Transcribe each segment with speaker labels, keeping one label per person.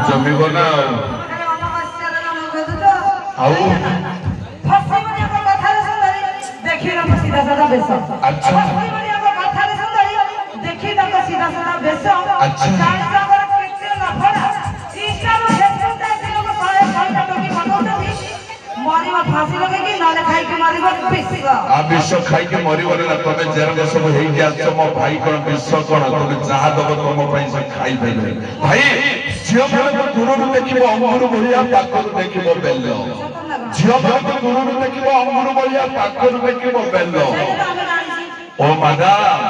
Speaker 1: जमिबो ना आउ अच्छा विश्व खाई के मरी ना तुम जेरंग सब मो भाई कौन विश्व कौन तुम जहाँ दब तुम खाई भाई झील मन को दूर देख अंगुर भाया पाखर देख बेल झील मन को दूर देख अंगुर भाया पाखर देख बेल ओ मादाम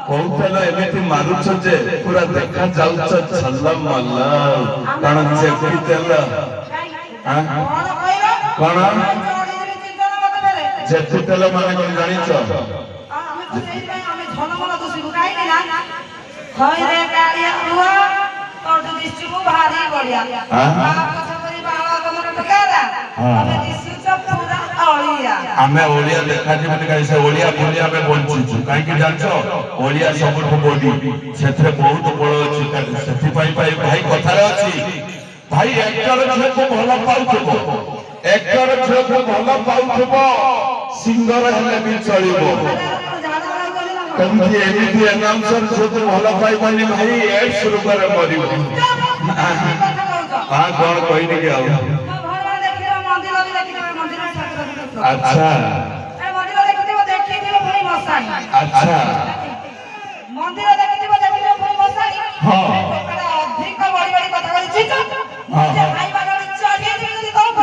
Speaker 1: कहूल एमती मारुच जे पूरा देखा जाऊच छल्ला मल्ला कौन चेकी तेल कौन जेठी तेल माने कौन जानिछ आमे ओलिया देखा जी से ओलिया बोलिया में बंचीचु कहीं जान ओलिया सबुठ बड़ी से बहुत बड़ अच्छी से भाई कथार अच्छी भाई एक्टर झील को भल पाउथबो एक्टर झील को भल पाउथबो सिंगर हेले भी चलिबो कहीं एमती अनाउंसर झील को भल पाइबानी भाई एड्स रोग मरिबो हां कौन कहनी के अच्छा अच्छा
Speaker 2: मंदिर देखिबो भाई मसाई
Speaker 1: हां
Speaker 2: अधिक बड़ी बड़ी कथा बोली छी मुझे भाई बाबा चढ़ी যদি কম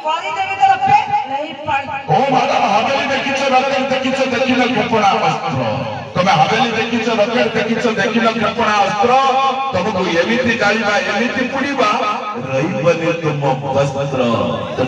Speaker 2: করি দেবি তো पे नहीं पड़
Speaker 1: ओ मादा हवेली देखिछ रकेट देखिछ देखिल खेपणा अस्त्र तमे हवेली देखिछ रकेट देखिछ देखिल खेपणा अस्त्र तुमको एमिति जालिबा एमिति पुडीबा रहिबनी तुम वस्त्र